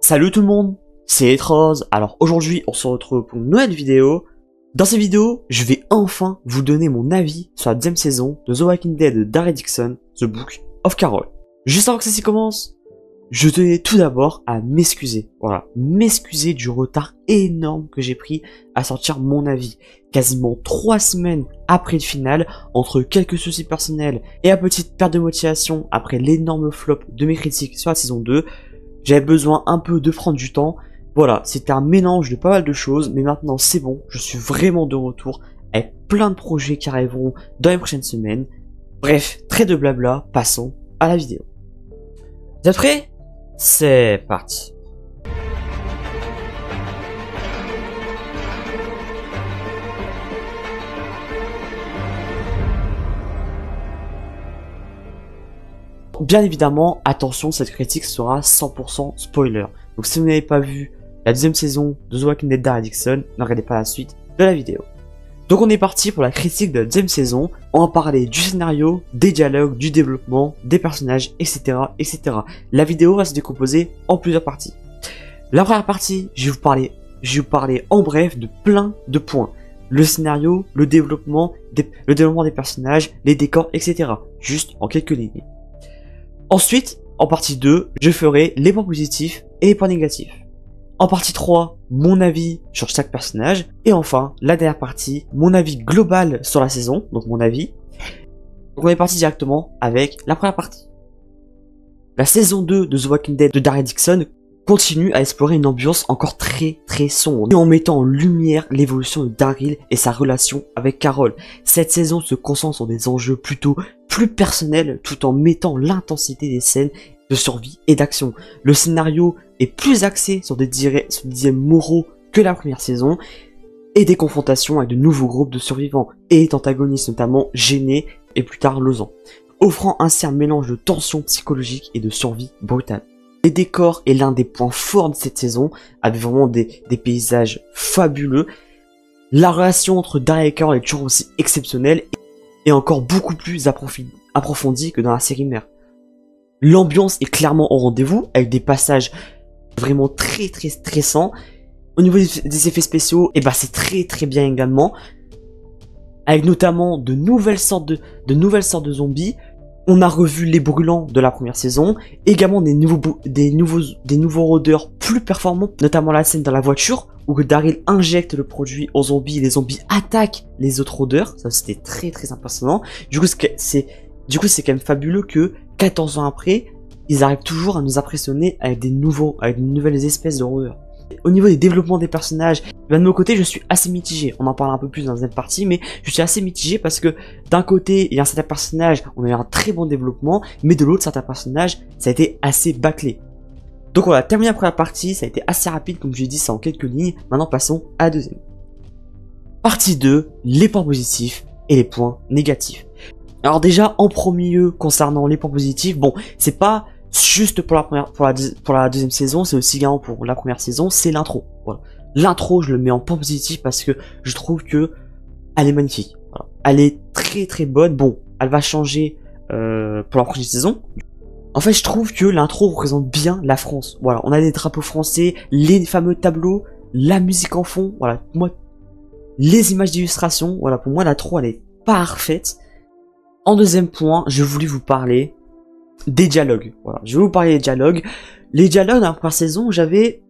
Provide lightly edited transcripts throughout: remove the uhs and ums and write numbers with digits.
Salut tout le monde, c'est Etrose. Alors aujourd'hui on se retrouve pour une nouvelle vidéo. Dans cette vidéo, je vais enfin vous donner mon avis sur la deuxième saison de The Walking Dead de Daryl Dixon, The Book of Carol. Juste avant que ça s'y commence, je tenais tout d'abord à m'excuser. Voilà, m'excuser du retard énorme que j'ai pris à sortir mon avis. Quasiment 3 semaines après le final, entre quelques soucis personnels et la petite perte de motivation après l'énorme flop de mes critiques sur la saison 2, j'avais besoin un peu de prendre du temps. Voilà, c'était un mélange de pas mal de choses, mais maintenant c'est bon, je suis vraiment de retour avec plein de projets qui arriveront dans les prochaines semaines. Bref, très de blabla, passons à la vidéo. Vous êtes prêts? C'est parti. Bien évidemment, attention, cette critique sera 100% spoiler. Donc si vous n'avez pas vu la deuxième saison de The Walking Dead Daryl Dixon, ne regardez pas la suite de la vidéo. Donc on est parti pour la critique de la deuxième saison. On va parler du scénario, des dialogues, du développement, des personnages, etc., etc. La vidéo va se décomposer en plusieurs parties. La première partie, je vais vous parler en bref de plein de points. Le scénario, le développement des personnages, les décors, etc. Juste en quelques lignes. Ensuite, en partie 2, je ferai les points positifs et les points négatifs. En partie 3, mon avis sur chaque personnage. Et enfin, la dernière partie, mon avis global sur la saison, donc mon avis. Donc on est parti directement avec la première partie. La saison 2 de The Walking Dead de Daryl Dixon continue à explorer une ambiance encore très sombre, et en mettant en lumière l'évolution de Daryl et sa relation avec Carol. Cette saison se concentre sur des enjeux plutôt plus personnels, tout en mettant l'intensité des scènes de survie et d'action. Le scénario est plus axé sur des dilemmes moraux que la première saison, et des confrontations avec de nouveaux groupes de survivants, et d'antagonistes notamment gênés et plus tard losants, offrant ainsi un mélange de tension psychologique et de survie brutale. Les décors est l'un des points forts de cette saison, avec vraiment des paysages fabuleux. La relation entre Daryl et Carol est toujours aussi exceptionnelle et encore beaucoup plus approfondie que dans la série mère. L'ambiance est clairement au rendez-vous, avec des passages vraiment très stressants. Au niveau des effets spéciaux, et c'est très bien également, avec notamment de nouvelles sortes de zombies. On a revu les brûlants de la première saison, également des nouveaux rôdeurs plus performants, notamment la scène dans la voiture où Daryl injecte le produit aux zombies et les zombies attaquent les autres rôdeurs. Ça c'était très impressionnant. Du coup c'est quand même fabuleux que 14 ans après, ils arrivent toujours à nous impressionner avec de nouvelles espèces de rôdeurs. Au niveau des développements des personnages, de mon côté je suis assez mitigé, on en parle un peu plus dans la deuxième partie, mais je suis assez mitigé parce que d'un côté il y a un certain personnage, on a eu un très bon développement, mais de l'autre certains personnages ça a été assez bâclé. Donc voilà, terminé la première partie, ça a été assez rapide comme je l'ai dit, c'est en quelques lignes, maintenant passons à la deuxième. Partie 2, les points positifs et les points négatifs. Alors déjà en premier lieu concernant les points positifs, bon c'est pas juste pour la deuxième saison, c'est aussi également pour la première saison, c'est l'intro. Voilà. L'intro, je le mets en point positif parce que je trouve que elle est magnifique. Voilà. Elle est très bonne. Bon, elle va changer pour la prochaine saison. En fait, je trouve que l'intro représente bien la France. Voilà, on a des drapeaux français, les fameux tableaux, la musique en fond. Voilà, pour moi, les images d'illustration. Voilà, pour moi, l'intro, elle est parfaite. En deuxième point, je voulais vous parler des dialogues. Voilà, je vais vous parler des dialogues. Les dialogues dans la première saison, j'avais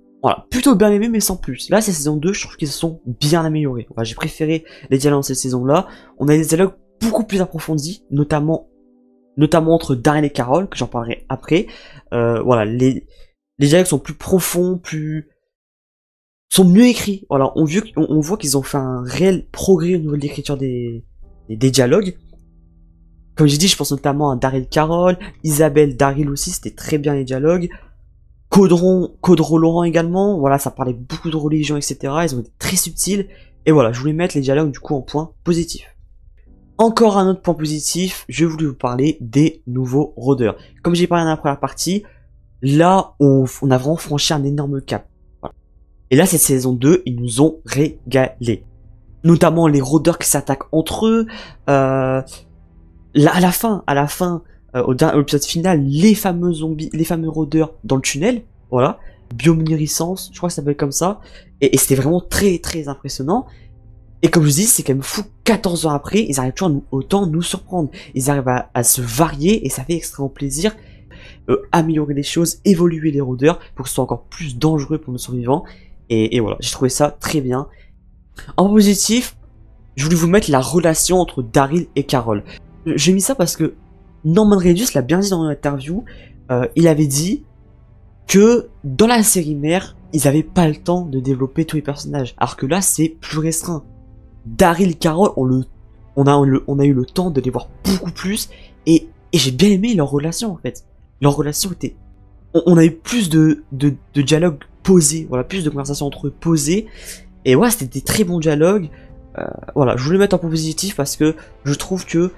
plutôt bien aimé, mais sans plus. Là, cette saison 2, je trouve qu'ils se sont bien améliorés. Voilà, j'ai préféré les dialogues dans cette saison-là. On a des dialogues beaucoup plus approfondis, notamment entre Daryl et Carol, que j'en parlerai après. Voilà, les dialogues sont plus profonds, sont mieux écrits. Voilà, on voit qu'ils ont fait un réel progrès au niveau de l'écriture des dialogues. Comme j'ai dit, je pense notamment à Daryl Carol, Isabelle Daryl aussi, c'était très bien les dialogues. Caudron Laurent également, voilà, ça parlait beaucoup de religion, etc. Ils ont été très subtils. Et voilà, je voulais mettre les dialogues du coup en point positif. Encore un autre point positif, je voulais vous parler des nouveaux rôdeurs. Comme j'ai parlé dans la première partie, là, on a vraiment franchi un énorme cap. Voilà. Et là, cette saison 2, ils nous ont régalé. Notamment les rôdeurs qui s'attaquent entre eux, là, à la fin, au épisode final, les fameux zombies, les fameux rôdeurs dans le tunnel, voilà. bioluminescence, je crois que ça s'appelle comme ça, et c'était vraiment très très impressionnant. Et comme je dis, c'est quand même fou, 14 ans après, ils arrivent toujours autant nous surprendre. Ils arrivent à se varier et ça fait extrêmement plaisir. Améliorer les choses, évoluer les rôdeurs pour que ce soit encore plus dangereux pour nos survivants. Et voilà, j'ai trouvé ça très bien. En positif, je voulais vous mettre la relation entre Daryl et Carol. J'ai mis ça parce que Norman Reedus l'a bien dit dans une interview. Il avait dit que dans la série mère, ils avaient pas le temps de développer tous les personnages. Alors que là, c'est plus restreint. Daryl et Carol, on a eu le temps de les voir beaucoup plus. Et j'ai bien aimé leur relation en fait. Leur relation était... On a eu plus de dialogues posés. Voilà, plus de conversations entre eux posées. Et ouais, c'était des très bons dialogues. Voilà, je voulais mettre en point positif parce que je trouve que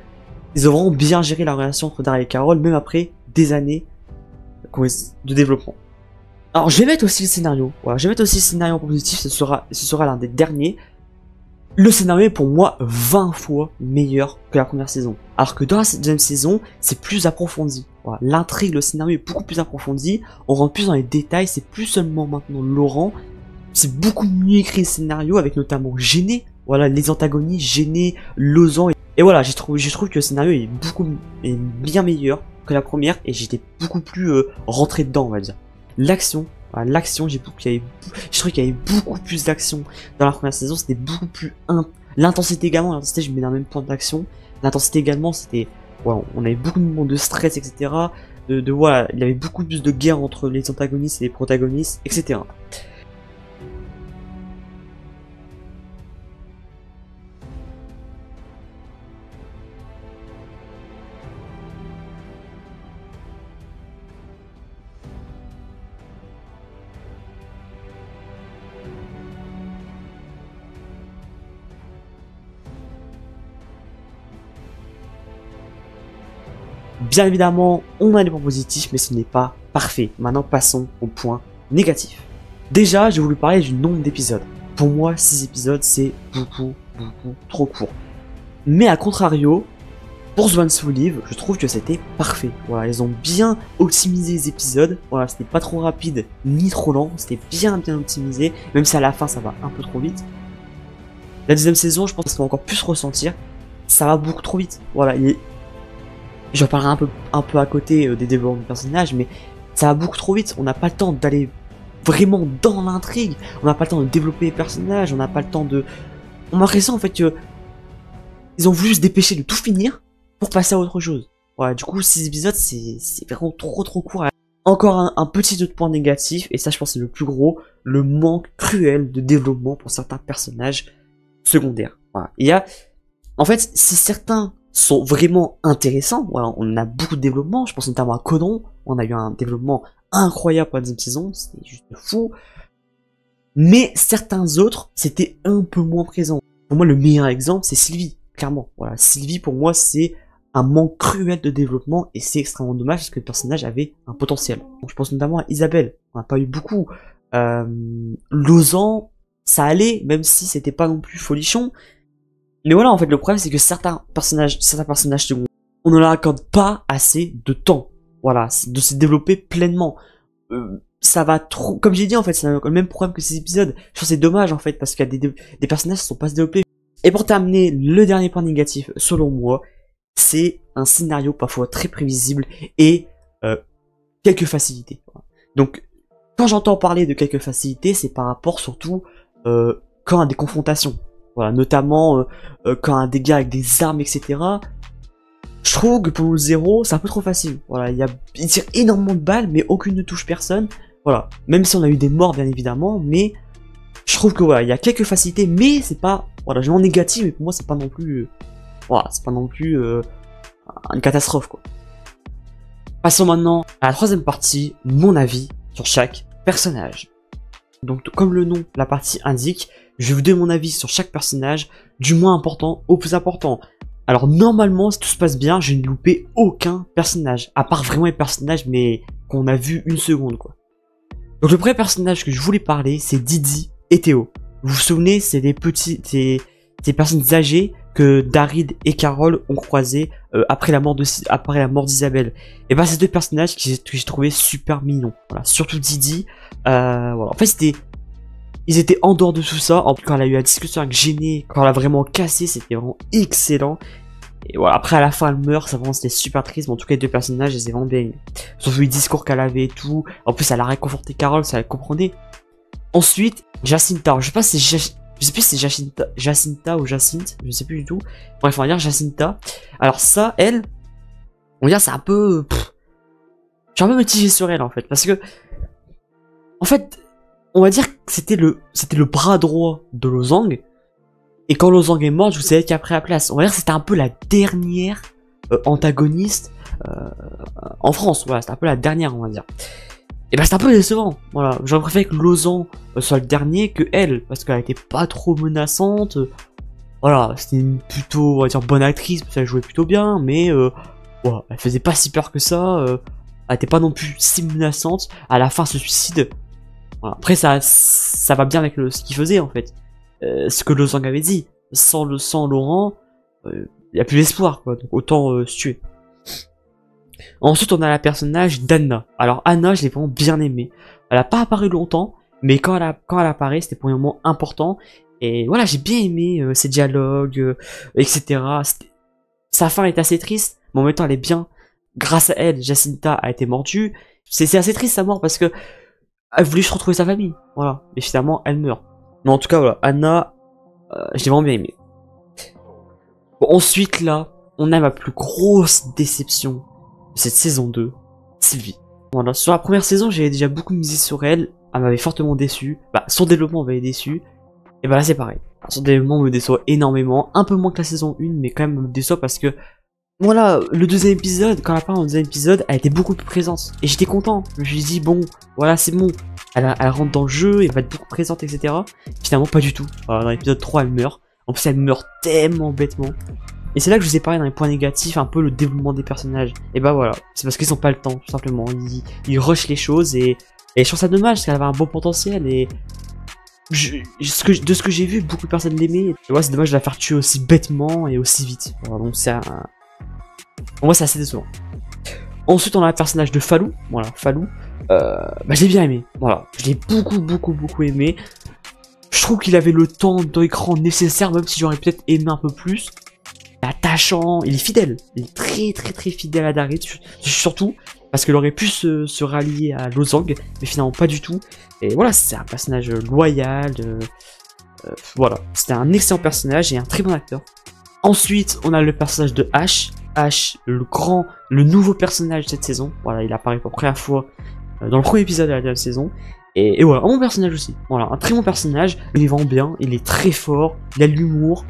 ils ont vraiment bien géré la relation entre Daryl et Carol, même après des années de développement. Alors, je vais mettre aussi le scénario. Voilà, je vais mettre aussi le scénario en point positif, ce sera l'un des derniers. Le scénario est pour moi 20 fois meilleur que la première saison. Alors que dans la deuxième saison, c'est plus approfondi. Voilà, l'intrigue, le scénario est beaucoup plus approfondi. On rentre plus dans les détails, c'est plus seulement maintenant Laurent. C'est beaucoup mieux écrit le scénario, avec notamment Gêné. Voilà, les antagonistes, Gêné, Lausanne. Et voilà, je trouve que le scénario est bien meilleur que la première. Et j'étais beaucoup plus rentré dedans, on va dire. L'action, voilà, l'action, je trouve qu'il y avait beaucoup plus d'action dans la première saison. C'était beaucoup plus... L'intensité également, l'intensité je mets dans le même point d'action. L'intensité également, c'était... Voilà, on avait beaucoup de moments de stress, etc. Voilà, il y avait beaucoup plus de guerre entre les antagonistes et les protagonistes, etc. Bien évidemment, on a des points positifs, mais ce n'est pas parfait. Maintenant, passons au point négatif. Déjà, j'ai voulu parler du nombre d'épisodes. Pour moi, 6 épisodes, c'est beaucoup trop court. Mais à contrario, pour The Ones Who Live, je trouve que c'était parfait. Voilà, ils ont bien optimisé les épisodes. Voilà, c'était pas trop rapide, ni trop lent. C'était bien optimisé, même si à la fin, ça va un peu trop vite. La deuxième saison, je pense que ça va encore plus ressentir. Ça va beaucoup trop vite. Voilà, j'en parlerai un peu à côté des développements de personnages, mais ça va beaucoup trop vite. On n'a pas le temps d'aller vraiment dans l'intrigue. On n'a pas le temps de développer les personnages. On n'a pas le temps de... On a l'impression en fait que ils ont voulu se dépêcher de tout finir pour passer à autre chose. Voilà, du coup, 6 épisodes, c'est vraiment trop court. Encore un petit autre point négatif, et ça je pense c'est le plus gros, le manque cruel de développement pour certains personnages secondaires. Voilà. Il y a... En fait, si certains sont vraiment intéressants, voilà, on a beaucoup de développement, je pense notamment à Conan, on a eu un développement incroyable pour la deuxième saison, c'était juste fou. Mais certains autres, c'était un peu moins présent. Pour moi, le meilleur exemple, c'est Sylvie, clairement. Voilà, Sylvie, pour moi, c'est un manque cruel de développement, et c'est extrêmement dommage, parce que le personnage avait un potentiel. Donc, je pense notamment à Isabelle, on n'a pas eu beaucoup. Lausanne, ça allait, même si c'était pas non plus folichon. Mais voilà, en fait, le problème, c'est que certains personnages secondaires, on ne leur accorde pas assez de temps. Voilà, de se développer pleinement. Ça va trop... Comme j'ai dit, en fait, c'est le même problème que ces épisodes. Je trouve que c'est dommage, en fait, parce qu'il y a des personnages qui ne sont pas se développés. Et pour terminer, le dernier point négatif, selon moi, c'est un scénario parfois très prévisible et quelques facilités. Donc, quand j'entends parler de quelques facilités, c'est par rapport surtout quand il y a des confrontations. Voilà, notamment quand un dégât avec des armes, etc. Je trouve que pour le 0, c'est un peu trop facile. Voilà, il tire énormément de balles, mais aucune ne touche personne. Voilà, même si on a eu des morts, bien évidemment, mais je trouve que voilà, il y a quelques facilités, mais c'est pas, voilà, je mets en négatif, mais pour moi, c'est pas non plus, voilà, c'est pas non plus une catastrophe, quoi. Passons maintenant à la troisième partie, mon avis sur chaque personnage. Donc, comme le nom, la partie indique, je vais vous donner mon avis sur chaque personnage, du moins important au plus important. Alors normalement, si tout se passe bien, je n'ai loupé aucun personnage, à part vraiment les personnages, mais qu'on a vu une seconde, quoi. Donc le premier personnage que je voulais parler, c'est Didi et Théo. Vous vous souvenez, c'est des personnes âgées que Daryl et Carol ont croisé après la mort d'Isabelle. Et bah ces deux personnages que j'ai trouvé super mignons. Voilà, surtout Didi. Voilà. En fait ils étaient en dehors de tout ça. En plus quand elle a eu la discussion avec Gêné, quand elle a vraiment cassé, c'était vraiment excellent. Et voilà, après à la fin elle meurt, ça vraiment c'était super triste, mais en tout cas les deux personnages, je les ai vraiment bien aimés. Surtout les discours qu'elle avait et tout. En plus elle a réconforté Carol, ça elle comprenait. Ensuite, Jacinta. Je sais pas si c'est Jacinta ou Jacinthe, je sais plus du tout. Bref, on va dire Jacinta. Alors ça, elle, on va dire c'est un peu... je suis un peu mitigé sur elle en fait, parce que... En fait, on va dire que c'était le bras droit de Lozang. Et quand Lozang est mort, je vous savais qui a pris la place. On va dire que c'était un peu la dernière antagoniste en France. Voilà, c'était un peu la dernière, on va dire. Et bah c'est un peu décevant, voilà. J'aurais préféré que Lozang soit le dernier que elle, parce qu'elle était pas trop menaçante. Voilà, c'était une plutôt, on va dire, bonne actrice, parce qu'elle jouait plutôt bien, mais voilà, elle faisait pas si peur que ça. Elle était pas non plus si menaçante. À la fin, se suicide. Voilà. Après, ça va bien avec ce qu'il faisait en fait. Ce que Lozang avait dit. Sans Laurent, y a plus d'espoir, quoi. Donc autant se tuer. Ensuite, on a la personnage d'Anna. Alors, Anna, je l'ai vraiment bien aimée. Elle a pas apparu longtemps, mais quand elle apparaît, c'était pour un moment important. Et voilà, j'ai bien aimé ses dialogues, etc. Sa fin est assez triste, mais en même temps, elle est bien. Grâce à elle, Jacinta a été mordue. C'est assez triste sa mort parce que elle voulait juste retrouver sa famille. Voilà. Et finalement, elle meurt. Mais en tout cas, voilà, Anna, je l'ai vraiment bien aimée. Bon, ensuite, là, on a ma plus grosse déception. Cette saison 2, Sylvie. Voilà, sur la première saison, j'avais déjà beaucoup misé sur elle. Elle m'avait fortement déçu. Bah, son développement m'avait déçu. Et bah là, c'est pareil. Son développement me déçoit énormément. Un peu moins que la saison 1, mais quand même me déçoit parce que... Voilà, le deuxième épisode, quand elle apparaît dans le deuxième épisode, elle était beaucoup plus présente. Et j'étais content. Je me suis dit, bon, voilà, c'est bon. Elle rentre dans le jeu, elle va être beaucoup présente, etc. Finalement, pas du tout. Voilà, dans l'épisode 3, elle meurt. En plus, elle meurt tellement bêtement. Et c'est là que je vous ai parlé dans les points négatifs, un peu le développement des personnages. Et bah voilà, c'est parce qu'ils ont pas le temps, tout simplement. Ils rushent les choses et je trouve ça dommage parce qu'elle avait un bon potentiel et... de ce que j'ai vu, beaucoup de personnes l'aimaient. Et ouais, c'est dommage de la faire tuer aussi bêtement et aussi vite. Voilà, donc c'est pour moi, c'est assez décevant. Ensuite, on a le personnage de Falou. Voilà, Falou. Bah, je l'ai bien aimé. Voilà, je l'ai beaucoup aimé. Je trouve qu'il avait le temps d'écran nécessaire, même si j'aurais peut-être aimé un peu plus. Il est attachant, il est fidèle. Il est très fidèle à Daryl. Surtout parce qu'il aurait pu se rallier à Lozang, mais finalement pas du tout. Et voilà, c'est un personnage loyal. Voilà, c'était un excellent personnage et un très bon acteur. Ensuite, on a le personnage de Ash. Ash, le nouveau personnage de cette saison. Voilà, il apparaît pour la première fois dans le premier épisode de la deuxième saison. Et voilà, un bon personnage aussi. Voilà, un très bon personnage. Il est vraiment bien, il est très fort, il a de l'humour.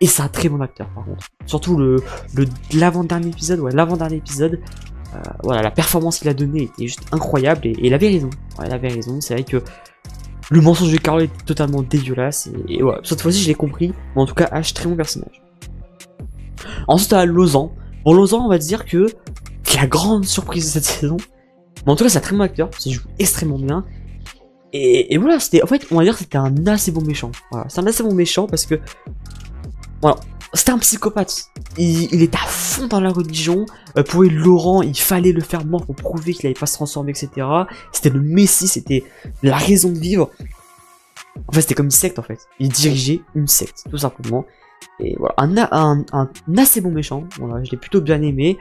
Et c'est un très bon acteur par contre. Surtout l'avant-dernier épisode, ouais, l'avant-dernier épisode. Voilà, la performance qu'il a donnée était juste incroyable et il avait raison. Ouais, il avait raison, c'est vrai que le mensonge de Carol était totalement dégueulasse. Et voilà, cette fois-ci je l'ai compris. Mais en tout cas, Ash, très bon personnage. Ensuite, à Lozang. Bon, Lozang, on va dire que c'est la grande surprise de cette saison. Mais en tout cas, c'est un très bon acteur, il joue extrêmement bien. Et voilà, c'était, en fait, on va dire que c'était un assez bon méchant. Voilà, c'est un assez bon méchant parce que, voilà, c'était un psychopathe. Il était à fond dans la religion. Pour Laurent, il fallait le faire mort pour prouver qu'il n'allait pas se transformer, etc. C'était le messie, c'était la raison de vivre. En fait, c'était comme une secte, en fait. Il dirigeait une secte, tout simplement. Et voilà, un assez bon méchant. Voilà, je l'ai plutôt bien aimé.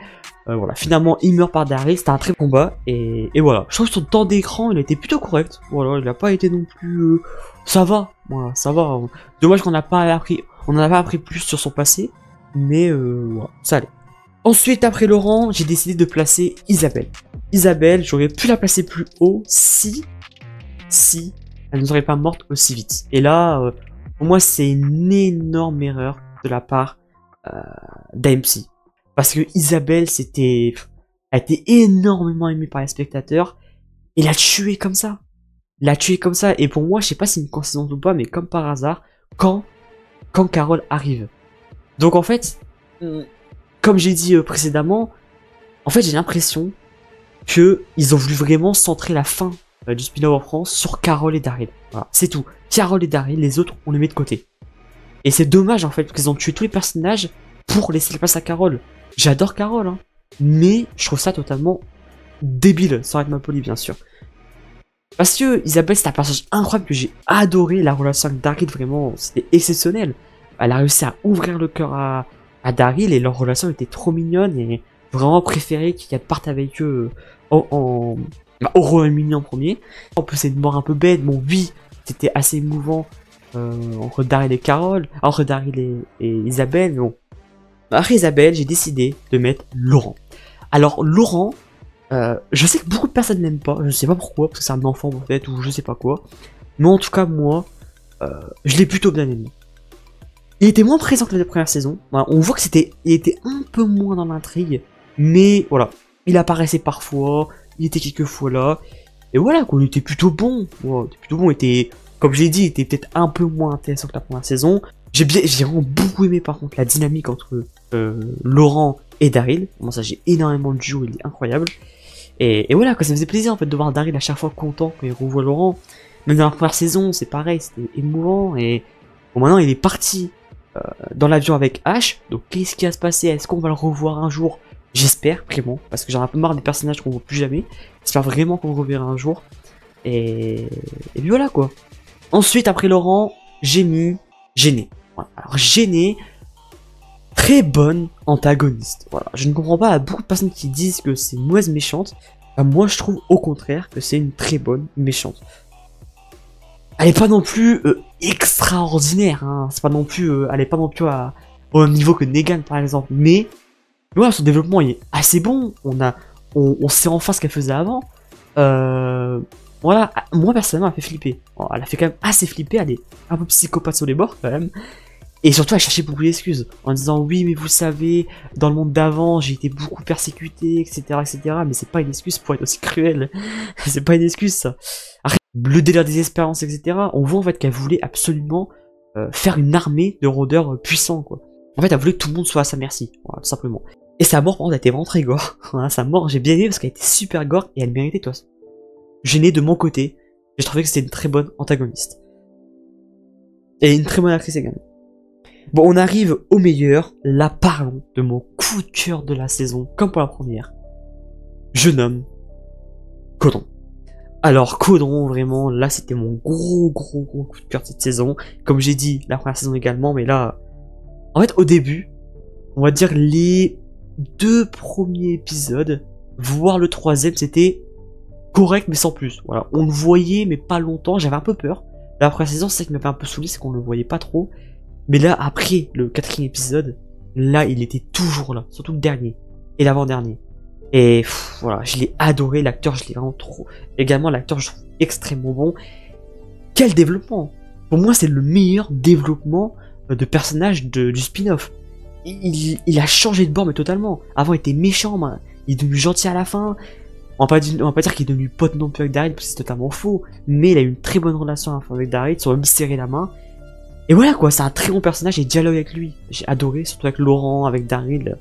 Voilà, finalement, il meurt par Daryl. C'était un très bon combat. Et voilà, je trouve que son temps d'écran, il a été plutôt correct. Voilà, il n'a pas été non plus... ça va, voilà, ça va. Dommage qu'on n'a pas appris... On n'en a pas appris plus sur son passé. Mais voilà, ça allait. Ensuite, après Laurent, j'ai décidé de placer Isabelle. Isabelle, j'aurais pu la placer plus haut si elle ne serait pas morte aussi vite. Et là... pour moi, c'est une énorme erreur de la part d'AMC. Parce que Isabelle, elle a été énormément aimée par les spectateurs. Et l'a tuée comme ça. L'a tuée comme ça. Et pour moi, je sais pas si c'est une coïncidence ou pas, mais comme par hasard, quand Carol arrive. Donc en fait, comme j'ai dit précédemment, en fait, j'ai l'impression que ils ont voulu vraiment centrer la fin du spin-off en France sur Carol et Daryl. Voilà, c'est tout. Carol et Daryl, les autres, on les met de côté. Et c'est dommage en fait, parce qu'ils ont tué tous les personnages pour laisser la place à Carole. J'adore Carole, hein, mais je trouve ça totalement débile, sans être mal poli bien sûr. Parce que Isabelle, c'est un personnage incroyable que j'ai adoré, la relation avec Daryl, vraiment, c'était exceptionnel. Elle a réussi à ouvrir le cœur à Daryl et leur relation était trop mignonne et vraiment préféré qu'elle parte avec eux au Royaume-Uni en premier. En plus, c'est une mort un peu bête, bon oui, c'était assez émouvant entre Daryl et Carole, entre Daryl et Isabelle, mais bon. Après Isabelle, j'ai décidé de mettre Laurent. Alors Laurent, je sais que beaucoup de personnes n'aiment pas, je sais pas pourquoi, parce que c'est un enfant peut-être, ou je sais pas quoi. Mais en tout cas, moi, je l'ai plutôt bien aimé. Il était moins présent que la première saison. Voilà, on voit que il était un peu moins dans l'intrigue, mais voilà, il apparaissait parfois, il était quelques fois là, et voilà, quoi, il était plutôt bon. Voilà, il était plutôt bon, il était, comme je l'ai dit, il était peut-être un peu moins intéressant que la première saison. J'ai vraiment beaucoup aimé par contre la dynamique entre Laurent et Daryl. Bon, ça, j'ai énormément de duo, il est incroyable. Et voilà, quoi, ça me faisait plaisir en fait de voir Daryl à chaque fois content quand il revoit Laurent. Même dans la première saison, c'est pareil, c'était émouvant. Et bon, maintenant il est parti dans l'avion avec Ash. Donc qu'est-ce qui va se passer? Est-ce qu'on va le revoir un jour? J'espère vraiment, parce que j'en ai un peu marre des personnages qu'on voit plus jamais. J'espère vraiment qu'on le reverra un jour. Et puis voilà quoi. Ensuite, après Laurent, j'ai mis Gêné. Voilà. Alors Gêné, très bonne antagoniste. Voilà. Je ne comprends pas à beaucoup de personnes qui disent que c'est une mauvaise méchante. Ben, moi, je trouve au contraire que c'est une très bonne méchante. Elle est pas non plus extraordinaire. Hein. C'est pas non plus, elle est pas non plus au même niveau que Negan par exemple. Mais voilà, son développement il est assez bon. On sait enfin ce qu'elle faisait avant. Voilà, moi personnellement, elle fait flipper. Elle a fait quand même assez flipper. Elle est un peu psychopathe sur les bords quand même. Et surtout, elle cherchait beaucoup d'excuses en disant oui, mais vous savez, dans le monde d'avant, j'ai été beaucoup persécuté, etc., etc. Mais c'est pas une excuse pour être aussi cruel. C'est pas une excuse ça. Après, le délire des espérances, etc. On voit en fait qu'elle voulait absolument faire une armée de rôdeurs puissants, quoi. En fait, elle voulait que tout le monde soit à sa merci, voilà, tout simplement. Et sa mort, par contre, elle était vraiment très gore. Voilà, sa mort, j'ai bien aimé parce qu'elle était super gore et elle méritait toi. Gêné de mon côté, j'ai trouvé que c'était une très bonne antagoniste. Et une très bonne actrice également. Bon, on arrive au meilleur. Là, parlons de mon coup de cœur de la saison, comme pour la première. Je nomme Codron. Alors, Codron, vraiment, là, c'était mon gros coup de cœur de cette saison. Comme j'ai dit, la première saison également, mais là... En fait, au début, on va dire les 2 premiers épisodes, voire le 3e, c'était correct, mais sans plus. Voilà, on le voyait, mais pas longtemps. J'avais un peu peur. La première saison, c'est ça qui m'avait un peu saoulé, c'est qu'on le voyait pas trop. Mais là, après le 4e épisode, là, il était toujours là. Surtout le dernier. Et l'avant-dernier. Et voilà, je l'ai adoré. L'acteur, je l'ai vraiment trop... Également, l'acteur, je trouve extrêmement bon. Quel développement! Pour moi, c'est le meilleur développement de personnage du spin-off. Il a changé de bord, mais totalement. Avant, il était méchant, mais il est devenu gentil à la fin. On va pas dire qu'il est devenu pote non plus avec Daryl, parce que c'est totalement faux. Mais il a eu une très bonne relation à la fin avec Daryl, ils sont même serré la main. Et voilà quoi, c'est un très bon personnage et dialogue avec lui. J'ai adoré, surtout avec Laurent, avec Daryl.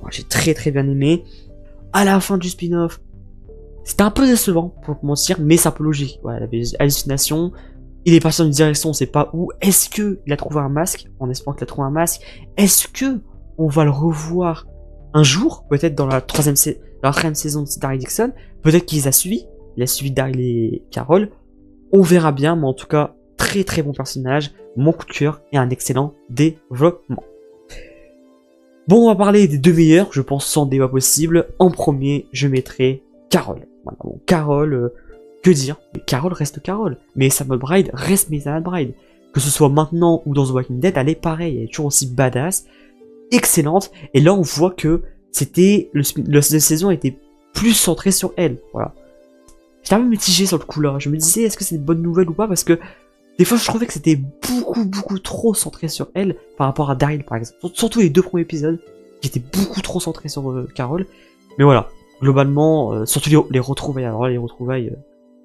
Bon, j'ai très bien aimé. À la fin du spin-off, c'était un peu décevant, pour te mentir, mais c'est un peu logique. Ouais, il avait des hallucinations. Il est parti dans une direction, on sait pas où. Est-ce que il a trouvé un masque? En espérant qu'il a trouvé un masque. Est-ce que on va le revoir un jour? Peut-être dans la 3e saison de Daryl Dixon. Peut-être qu'il les a suivis. Il a suivi Daryl et Carole. On verra bien, mais en tout cas, très bon personnage. Mon coup de cœur et un excellent développement. Bon, on va parler des 2 meilleurs, je pense sans débat possible. En premier, je mettrai Carole. Voilà, bon, Carole, que dire? Mais Carole reste Carole. Mais Miss McBride reste Miss McBride. Que ce soit maintenant ou dans The Walking Dead, elle est pareille. Elle est toujours aussi badass, excellente. Et là, on voit que c'était la saison était plus centrée sur elle. Voilà. J'étais un peu mitigé sur le coup là. Je me disais, est-ce que c'est une bonne nouvelle ou pas? Parce que des fois, je trouvais que c'était beaucoup trop centré sur elle par rapport à Daryl, par exemple. Surtout les 2 premiers épisodes, qui étaient beaucoup trop centrés sur Carole. Mais voilà, globalement, surtout les retrouvailles. Alors là, les retrouvailles,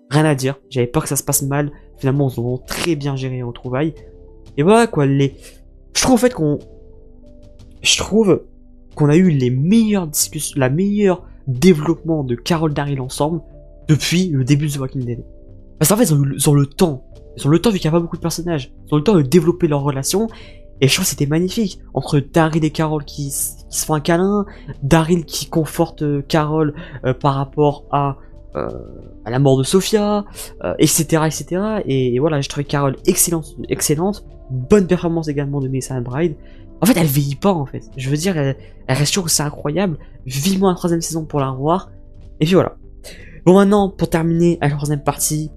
rien à dire. J'avais peur que ça se passe mal. Finalement, ils ont très bien géré les retrouvailles. Et voilà, quoi, je trouve en fait qu'on a eu les meilleures discussions, la meilleure développement de Carole Daryl ensemble depuis le début de The Walking Dead. Parce qu'en fait, ils ont le temps. Ils ont le temps vu qu'il n'y a pas beaucoup de personnages. Ils ont le temps de développer leur relation. Et je trouve que c'était magnifique. Entre Daryl et Carol qui se font un câlin, Daryl qui conforte Carol par rapport à la mort de Sophia, etc., etc. Et voilà, je trouvais Carol excellente. Bonne performance également de Melissa Bride. En fait, elle vieillit pas, en fait. Je veux dire, elle reste toujours, c'est incroyable. Vivement la 3ème saison pour la revoir. Et puis voilà. Bon, maintenant, pour terminer avec la 3ème partie.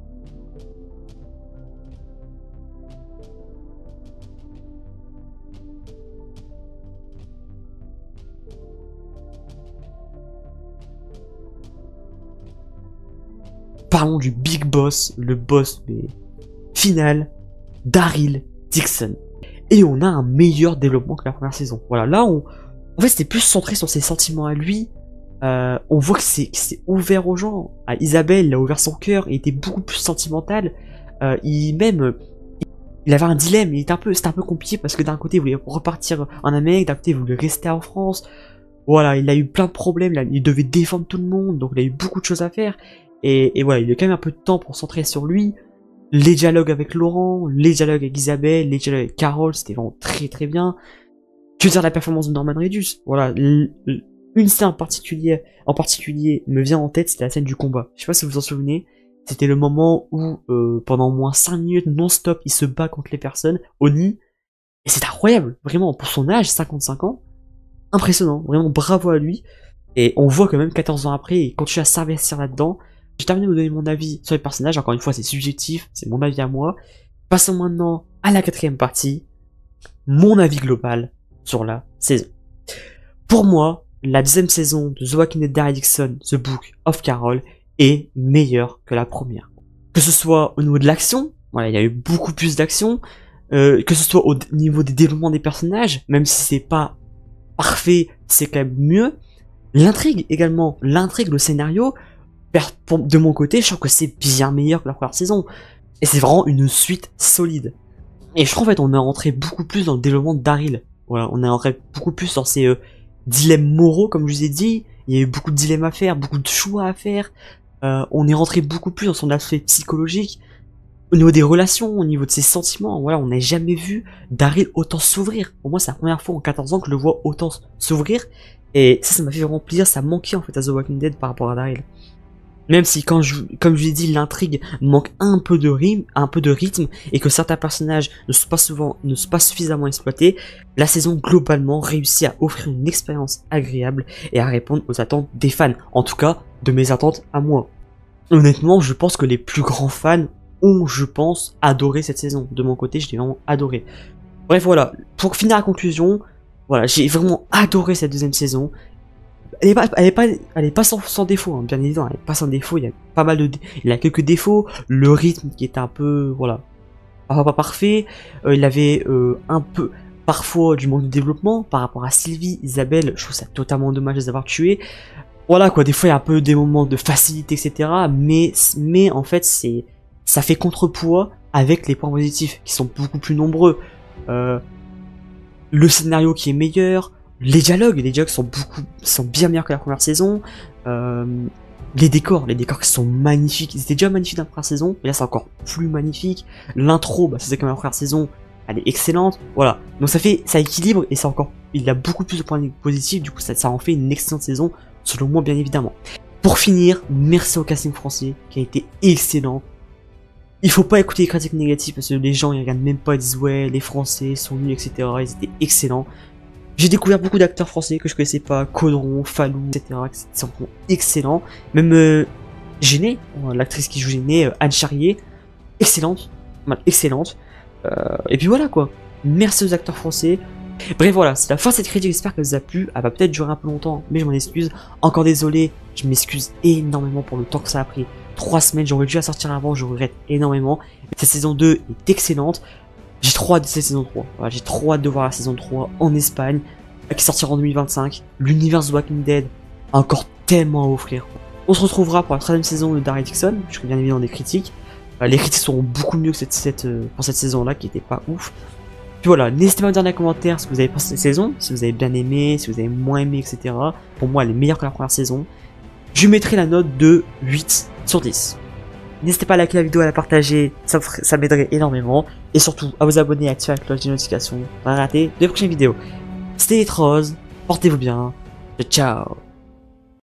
Parlons du big boss, le boss final, Daryl Dixon. Et on a un meilleur développement que la première saison. Voilà, là, en fait, c'était plus centré sur ses sentiments à lui. On voit que c'est ouvert aux gens. À Isabelle, il a ouvert son cœur, il était beaucoup plus sentimental. Il avait un dilemme, c'était un peu compliqué parce que d'un côté, il voulait repartir en Amérique, d'un côté, il voulait rester en France. Voilà, il a eu plein de problèmes, il devait défendre tout le monde, donc il a eu beaucoup de choses à faire. Et voilà, il a eu quand même un peu de temps pour se centrer sur lui. Les dialogues avec Laurent, les dialogues avec Isabelle, les dialogues avec Carol, c'était vraiment très très bien. Que dire de la performance de Norman Reedus? Voilà, une scène en particulier me vient en tête, c'était la scène du combat. Je sais pas si vous vous en souvenez, c'était le moment où pendant au moins 5 minutes non-stop, il se bat contre les personnes, Oni. Et c'est incroyable, vraiment, pour son âge, 55 ans. Impressionnant, vraiment bravo à lui. Et on voit que même 14 ans après, il continue à s'investir là-dedans. J'ai terminé de vous donner mon avis sur les personnages, encore une fois c'est subjectif, c'est mon avis à moi. Passons maintenant à la 4ème partie, mon avis global sur la saison. Pour moi, la 2ème saison de The Walking Dead Daryl Dixon, The Book of Carol, est meilleure que la première. Que ce soit au niveau de l'action, voilà, il y a eu beaucoup plus d'action, que ce soit au niveau des développements des personnages, même si c'est pas parfait, c'est quand même mieux. L'intrigue également, le scénario, de mon côté, je trouve que c'est bien meilleur que la première saison. Et c'est vraiment une suite solide. Et je trouve en fait on est rentré beaucoup plus dans le développement de Daryl. Voilà, on est rentré beaucoup plus dans ces dilemmes moraux, comme je vous ai dit. Il y a eu beaucoup de dilemmes à faire, beaucoup de choix à faire. On est rentré beaucoup plus dans son aspect psychologique. Au niveau des relations, au niveau de ses sentiments, voilà, on n'a jamais vu Daryl autant s'ouvrir. Pour moi, c'est la première fois en 14 ans que je le vois autant s'ouvrir. Et ça m'a fait vraiment plaisir, ça manquait en fait à The Walking Dead par rapport à Daryl. Même si, comme je l'ai dit, l'intrigue manque un peu de rythme, et que certains personnages ne sont pas suffisamment exploités, la saison globalement réussit à offrir une expérience agréable et à répondre aux attentes des fans. En tout cas, de mes attentes à moi. Honnêtement, je pense que les plus grands fans ont, je pense, adoré cette saison. De mon côté, je l'ai vraiment adoré. Bref, voilà. Pour finir la conclusion, voilà, j'ai vraiment adoré cette 2ème saison. Elle est pas sans défaut, hein, bien évidemment, elle est pas sans défaut, il y a quelques défauts, le rythme qui est un peu, voilà, pas parfait, il avait un peu, parfois, du manque de développement, par rapport à Sylvie, Isabelle, je trouve ça totalement dommage de les avoir tués. Voilà quoi, des fois il y a un peu des moments de facilité, etc., mais en fait, ça fait contrepoids avec les points positifs, qui sont beaucoup plus nombreux. Le scénario qui est meilleur, les dialogues sont bien meilleurs que la première saison. Les décors qui sont magnifiques. Ils étaient déjà magnifiques dans la première saison, mais là c'est encore plus magnifique. L'intro, c'est comme la première saison, elle est excellente. Voilà, donc ça équilibre et il a beaucoup plus de points positifs. Du coup, ça en fait une excellente saison, selon moi, bien évidemment. Pour finir, merci au casting français qui a été excellent. Il faut pas écouter les critiques négatives parce que les gens ils regardent même pas, ils disent ouais, les Français sont nuls, etc. Ils étaient excellents. J'ai découvert beaucoup d'acteurs français que je connaissais pas, Caudron, Falou, etc. qui sont excellents. Même Géné, l'actrice qui joue Géné, Anne Charrier, excellente, excellente. Et puis voilà quoi. Merci aux acteurs français. Bref voilà, c'est la fin de cette critique, j'espère qu'elle vous a plu. Elle va peut-être durer un peu longtemps, mais je m'en excuse. Encore désolé, je m'excuse énormément pour le temps que ça a pris. 3 semaines, j'aurais dû la sortir avant, je regrette énormément. Cette saison 2 est excellente. J'ai trop hâte de cette saison 3. Voilà, j'ai trop hâte de voir la saison 3 en Espagne, qui sortira en 2025. L'univers The Walking Dead a encore tellement à offrir. On se retrouvera pour la 3ème saison de Daryl Dixon. Je serai bien évidemment des critiques. Les critiques seront beaucoup mieux que pour cette saison-là, qui était pas ouf. Puis voilà, n'hésitez pas à me dire dans les commentaires ce que vous avez pensé de cette saison, si vous avez bien aimé, si vous avez moins aimé, etc. Pour moi, elle est meilleure que la première saison. Je mettrai la note de 8 sur 10. N'hésitez pas à liker la vidéo, à la partager, ça m'aiderait énormément. Et surtout, à vous abonner et à activer la cloche de notification pour pas rater de prochaines vidéos. C'était Rose, portez-vous bien, ciao.